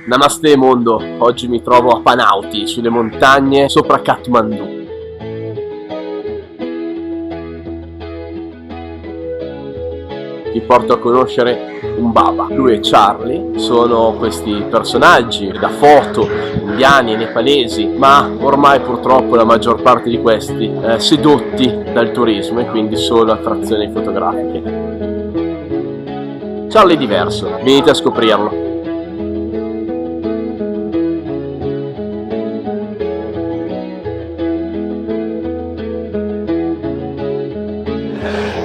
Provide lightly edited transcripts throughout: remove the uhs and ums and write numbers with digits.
Namaste mondo, oggi mi trovo a Panauti, sulle montagne sopra Kathmandu. Vi porto a conoscere un Baba. Lui e Charlie sono questi personaggi da foto indiani e nepalesi, ma ormai purtroppo la maggior parte di questi sedotti dal turismo e quindi solo attrazioni fotografiche. Charlie è diverso, venite a scoprirlo.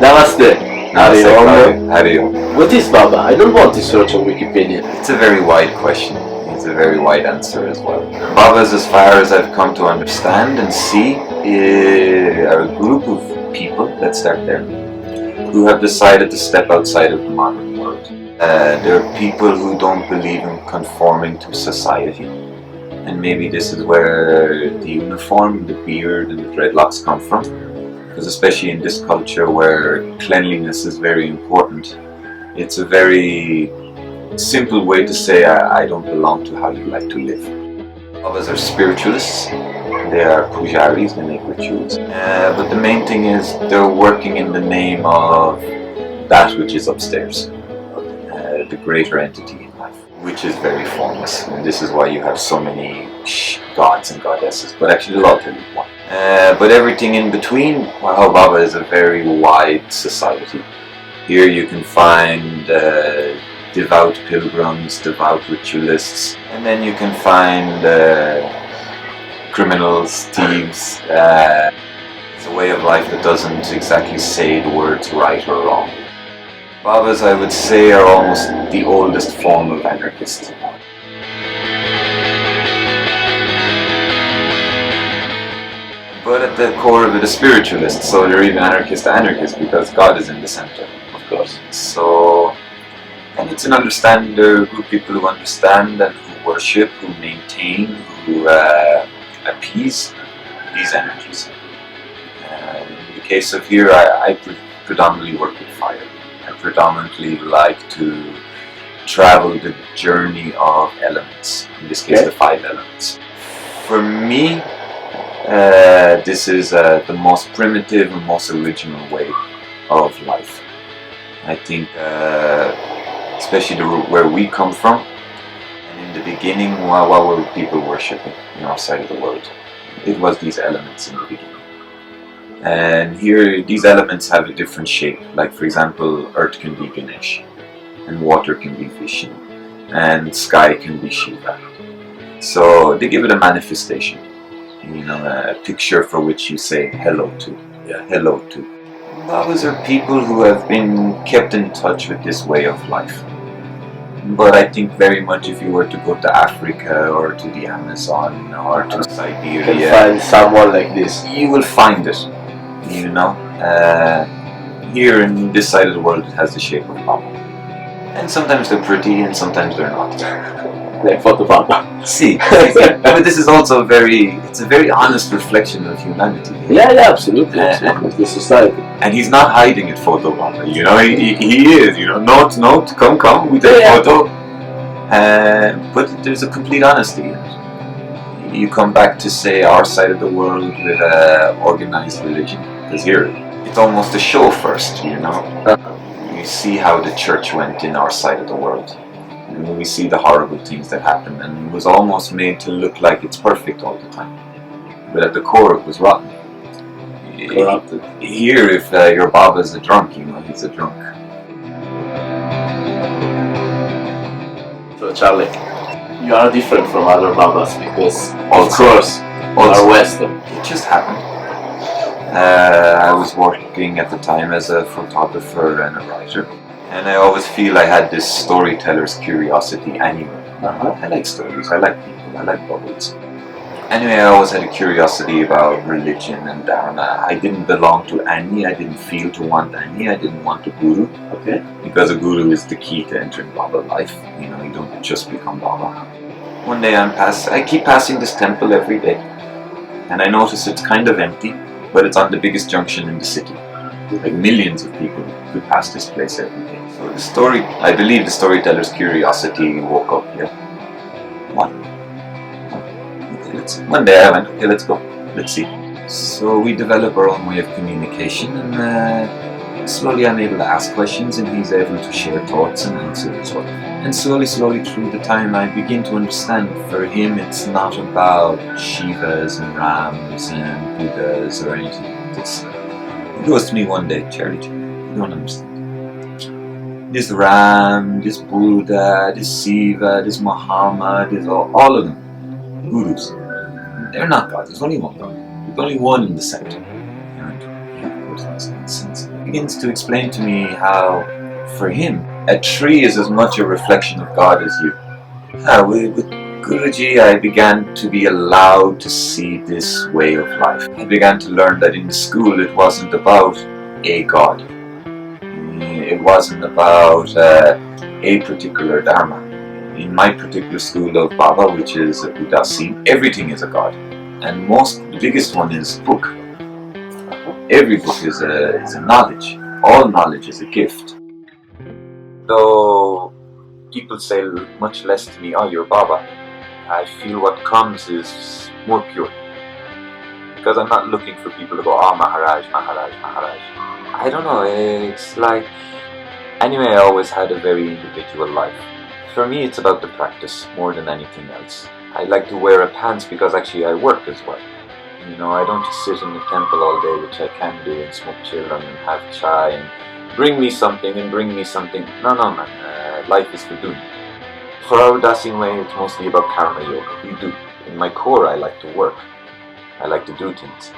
Namaste. Hariom. What is Baba? I don't want to search on Wikipedia. It's a very wide question. It's a very wide answer as well. Babas, as far as I've come to understand and see, are a group of people, let's start there, who have decided to step outside of the modern world. They're people who don't believe in conforming to society. And maybe this is where the uniform, the beard and the dreadlocks come from. Because especially in this culture where cleanliness is very important, it's a very simple way to say I don't belong to how you like to live. Others are spiritualists, they are pujaris, they make rituals. But the main thing is they're working in the name of that which is upstairs, the greater entity in life, which is very formless. And this is why you have so many gods and goddesses, but actually there'll all be one. But everything in between, well, Baba is a very wide society. Here you can find devout pilgrims, devout ritualists, and then you can find criminals, thieves. It's a way of life that doesn't exactly say the words right or wrong. Babas, I would say, are almost the oldest form of anarchist. But at the core of it, a spiritualist, so they're even anarchist because God is in the center, of course. So, and it's an understanding, they're a group of people who understand and who worship, who maintain, who appease these energies. In the case of here, I predominantly work with fire. I predominantly like to travel the journey of elements, in this case the 5 elements. For me, this is the most primitive and most original way of life. I think, especially where we come from, and in the beginning, what were people worshipping in our side of the world? It was these elements in the beginning. And here, these elements have a different shape. Like, for example, earth can be Ganesh, and water can be Vishnu, and sky can be Shiva. So they give it a manifestation. You know, a picture for which you say hello to. Yeah, hello to. Babas are people who have been kept in touch with this way of life. But I think very much if you were to go to Africa or to the Amazon or to Siberia, You can find someone like this. you will find it. You know, here in this side of the world, it has the shape of Baba. And sometimes they're pretty, and sometimes they're not. Like photo Baba. See, but this is also it's a very honest reflection of humanity. Yeah, absolutely. It's the society. And he's not hiding it, photo Baba. You know, he is. You know, note, come, we take photo. But there's a complete honesty in it. You come back to say our side of the world with organized religion, because here it's almost a show first. You know, you see how the church went in our side of the world. And we see the horrible things that happen, and it was almost made to look like it's perfect all the time. But at the core, it was rotten. Corrupted. Here, if your Baba is a drunk, you know he's a drunk. So Charlie, you are different from other Babas because, Also- of course, you are Western. It just happened. I was working at the time as a photographer and a writer. And I always feel I had this storyteller's curiosity anyway. I like stories, I like people, I like bubbles. Anyway, I always had a curiosity about religion and dharma. I didn't belong to any, I didn't feel to want any, I didn't want a guru. Okay. Because a guru is the key to entering Baba life. You know, you don't just become Baba. One day I keep passing this temple every day. And I notice it's kind of empty, but it's on the biggest junction in the city. Like millions of people could pass this place every day. So So the story, I believe the storyteller's curiosity woke up, yeah. One. Okay, one day I went, okay, let's go, let's see. So we develop our own way of communication, and slowly I'm able to ask questions and he's able to share thoughts and answers as well. And slowly through the time I begin to understand for him it's not about Shivas and Rams and Buddhas or anything. He goes to me one day, Charlie, you don't understand. This Ram, this Buddha, this Shiva, this Muhammad, this all of them, gurus. They're not God, there's only one God. There's only one in the center. Yeah, of course that makes sense. He begins to explain to me how, for him, a tree is as much a reflection of God as you. With Guruji, I began to be allowed to see this way of life. I began to learn that in the school it wasn't about a God. It wasn't about a particular Dharma. In my particular school of Baba, which is Udasi, everything is a God. And the biggest one is book. Every book is a knowledge. All knowledge is a gift. Though people say much less to me, oh, you're Baba, I feel what comes is more pure. Because I'm not looking for people to go, oh, Maharaj, Maharaj, Maharaj. I don't know, it's like, anyway, I always had a very individual life. For me, it's about the practice more than anything else. I like to wear a pants because actually I work as well. You know, I don't just sit in the temple all day, which I can do, and smoke children and have chai and bring me something and bring me something. No, man, life is for doing. For our Dasin way, it's mostly about karma yoga. We do. In my core, I like to work. I like to do things.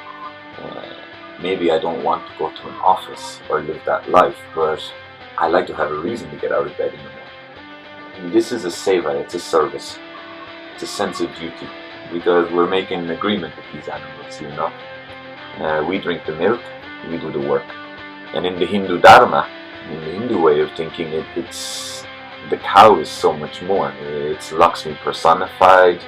Maybe I don't want to go to an office or live that life, but I like to have a reason to get out of bed in the morning. And this is a seva, it's a service. It's a sense of duty, because we're making an agreement with these animals, you know. We drink the milk, we do the work. And in the Hindu Dharma, in the Hindu way of thinking, it's the cow is so much more. It's Lakshmi personified.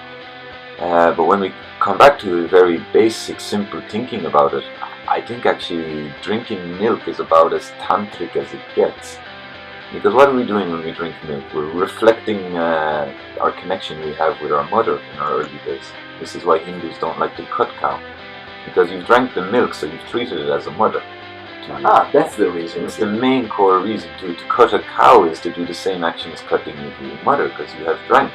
But when we come back to a very basic, simple thinking about it, I think actually drinking milk is about as tantric as it gets. Because what are we doing when we drink milk? We're reflecting our connection we have with our mother in our early days. This is why Hindus don't like to cut cow. Because you've drank the milk, so you've treated it as a mother. That's the reason. It's the main core reason. To cut a cow is to do the same action as cutting your mother, because you have drank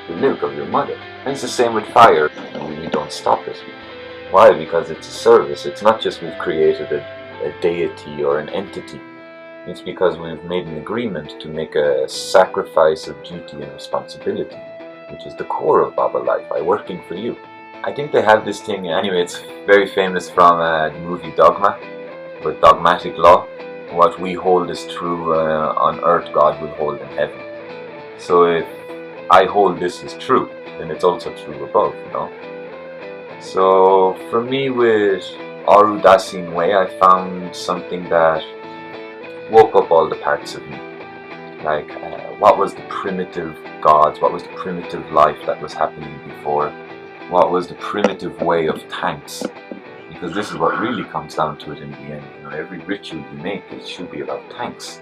the milk of your mother. And it's the same with fire. We don't stop it. Why? Because it's a service. It's not just we've created a deity or an entity. It's because we've made an agreement to make a sacrifice of duty and responsibility, which is the core of Baba life. I'm working for you. I think they have this thing, anyway, it's very famous from the movie Dogma, with dogmatic law. What we hold is true on earth, God will hold in heaven. So if I hold this as true, then it's also true above, you know. So for me, with Aru Dasin Way, I found something that woke up all the parts of me. Like, what was the primitive gods? What was the primitive life that was happening before? What was the primitive way of thanks? Because this is what really comes down to it in the end. You know, every ritual you make, it should be about thanks.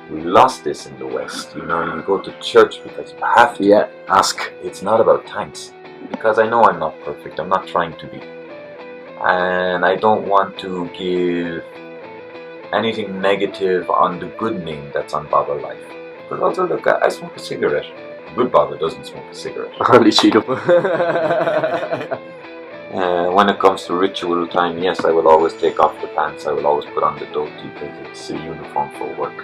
We lost this in the West. You know, you go to church because you have to. Yeah, ask. It's not about thanks. Because I know I'm not perfect. I'm not trying to be. And I don't want to give anything negative on the good name that's on Baba life. But also, look, I smoke a cigarette. Good Baba doesn't smoke a cigarette. Only Cheeto. When it comes to ritual time, yes, I will always take off the pants. I will always put on the dhoti because it's a uniform for work.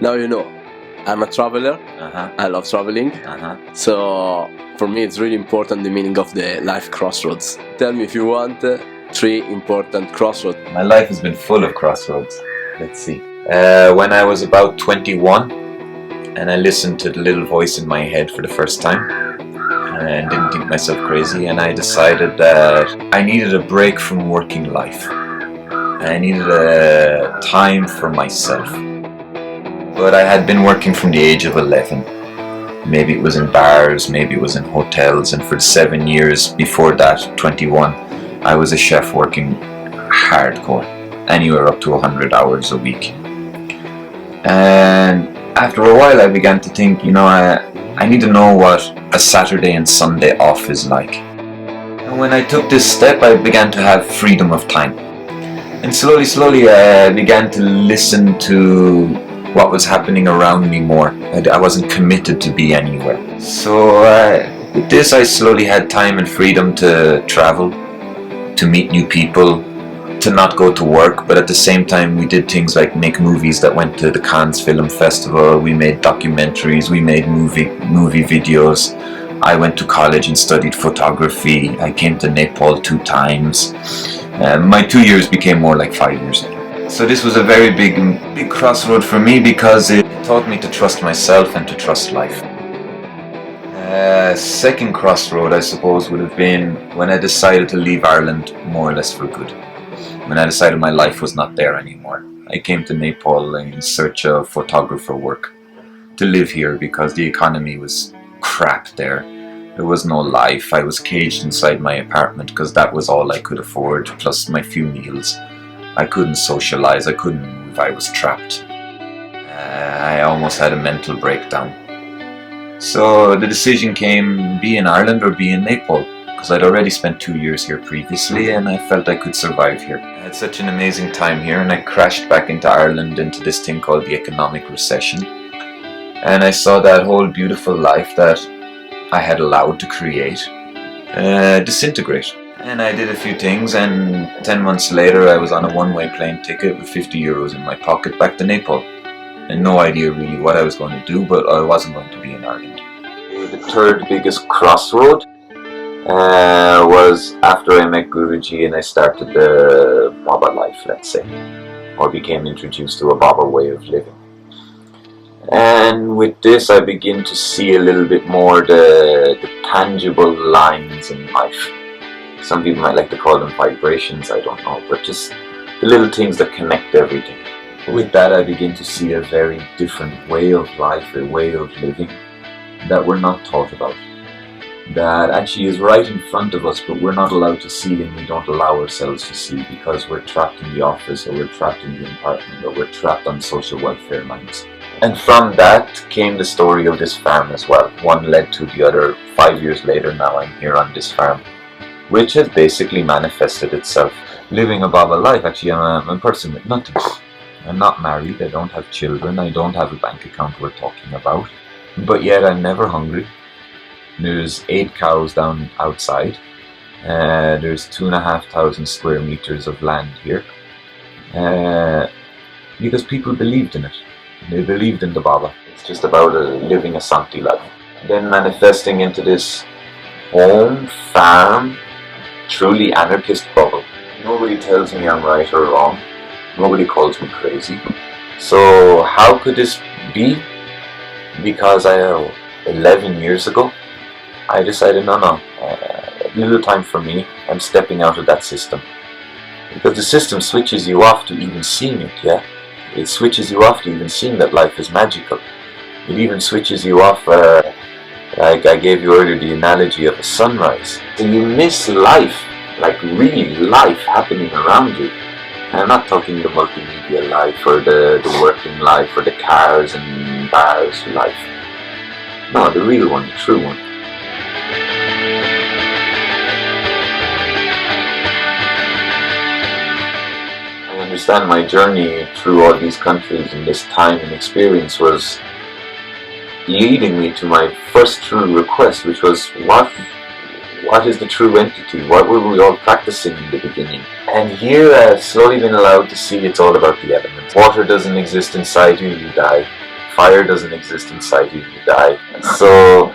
Now you know, I'm a traveler. I love traveling. So for me it's really important the meaning of the life crossroads. Tell me if you want 3 important crossroads. My life has been full of crossroads. Let's see. When I was about 21 and I listened to the little voice in my head for the first time and didn't think myself crazy, and I decided that I needed a break from working life. I needed a time for myself. But I had been working from the age of 11. Maybe it was in bars, maybe it was in hotels, and for the 7 years before that, 21, I was a chef working hardcore. anywhere up to 100 hours a week. And after a while I began to think, I need to know what a Saturday and Sunday off is like. And when I took this step, I began to have freedom of time. And slowly I began to listen to what was happening around me more. I wasn't committed to be anywhere. So with this I slowly had time and freedom to travel, to meet new people, to not go to work, but at the same time we did things like make movies that went to the Cannes Film Festival, we made documentaries, we made movie videos. I went to college and studied photography. I came to Nepal 2 times. My 2 years became more like 5 years. So this was a very big crossroad for me because it taught me to trust myself and to trust life. Second crossroad, I suppose, would have been when I decided to leave Ireland more or less for good. When I decided my life was not there anymore. I came to Nepal in search of photographer work to live here because the economy was crap there. There was no life. I was caged inside my apartment because that was all I could afford, plus my few meals. I couldn't socialize, I couldn't move, I was trapped. I almost had a mental breakdown. So the decision came, be in Ireland or be in Nepal, because I'd already spent 2 years here previously and I felt I could survive here. I had such an amazing time here and I crashed back into Ireland into this thing called the economic recession. And I saw that whole beautiful life that I had allowed to create disintegrate. And I did a few things, and 10 months later I was on a one-way plane ticket with 50 euros in my pocket back to Nepal. And no idea really what I was going to do, but I wasn't going to be in Ireland. The third biggest crossroad was after I met Guruji and I started the Baba life, let's say, or became introduced to a Baba way of living. And with this I begin to see a little bit more the tangible lines in life. Some people might like to call them vibrations, I don't know, but just the little things that connect everything. With that I begin to see a very different way of life, a way of living that we're not taught about. That actually is right in front of us, but we're not allowed to see and we don't allow ourselves to see because we're trapped in the office or we're trapped in the apartment or we're trapped on social welfare lines. And from that came the story of this farm as well. One led to the other. 5 years later now I'm here on this farm, which has basically manifested itself. Living a Baba life. Actually I'm a person with nothing. I'm not married, I don't have children, I don't have a bank account we're talking about. But yet I'm never hungry. There's 8 cows down outside. There's 2,500 square meters of land here. Because people believed in it. They believed in the Baba. It's just about living a Santi life. Then manifesting into this home, farm, truly anarchist bubble. Nobody tells me I'm right or wrong. Nobody calls me crazy. So how could this be? Because 11 years ago, I decided no, a little time for me, I'm stepping out of that system. Because the system switches you off to even seeing it, yeah? It switches you off to even seeing that life is magical. It even switches you off, like I gave you earlier the analogy of a sunrise. And you miss life, like real life happening around you. And I'm not talking the multimedia life or the working life or the cars and bars life. No, the real one, the true one. I understand my journey through all these countries and this time and experience was leading me to my first true request, which was what is the true entity? What were we all practicing in the beginning? And here I've slowly been allowed to see it's all about the elements. Water doesn't exist inside you, you die. Fire doesn't exist inside you, you die. So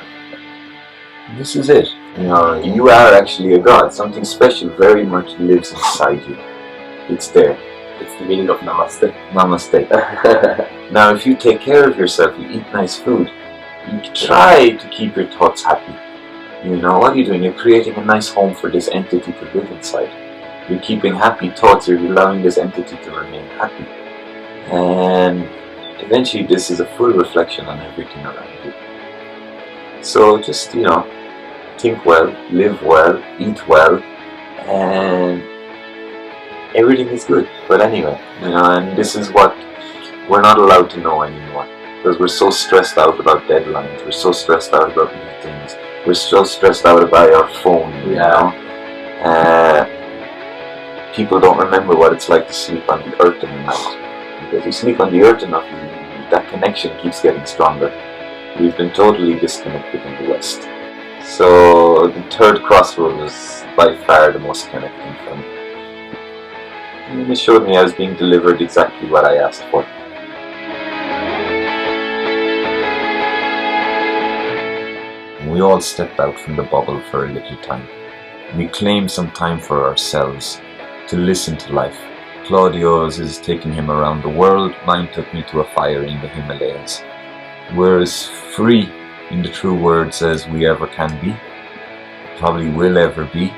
this is it. You are actually a god. Something special very much lives inside you. It's there. It's the meaning of namaste. Namaste. Now if you take care of yourself, you eat nice food, you try to keep your thoughts happy. What are you doing? You're creating a nice home for this entity to live inside. You're keeping happy thoughts, you're allowing this entity to remain happy. And eventually this is a full reflection on everything around you. So just, think well, live well, eat well, and everything is good. But anyway, and this is what we're not allowed to know anymore, because we're so stressed out about deadlines, we're so stressed out about meetings, we're so stressed out about our phone, people don't remember what it's like to sleep on the earth in the night. Because you sleep on the earth enough, that connection keeps getting stronger. We've been totally disconnected in the West. So the third crossroad was by far the most connecting for me. And it showed me I was being delivered exactly what I asked for. We all stepped out from the bubble for a little time. We claimed some time for ourselves, to listen to life. Claudio's is taking him around the world, mine took me to a fire in the Himalayas. We're as free in the true words as we ever can be, probably will ever be,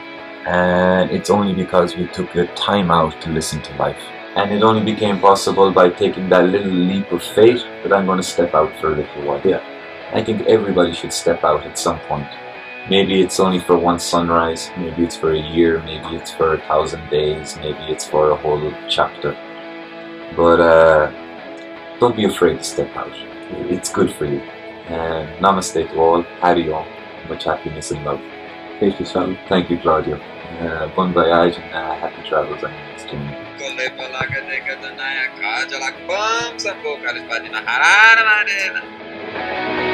and it's only because we took a time out to listen to life. And it only became possible by taking that little leap of faith that I'm going to step out for a little while. I think everybody should step out at some point. Maybe it's only for one sunrise, maybe it's for a year, maybe it's for 1,000 days, maybe it's for a whole chapter. But don't be afraid to step out. It's good for you. And namaste to all. Hari Om. Much happiness and love. Thank you, son. Thank you, Claudio. Bon voyage and happy travels on your next journey. Kole pala ka de ka na ya ka jala bam sa po kalis pa din na harana na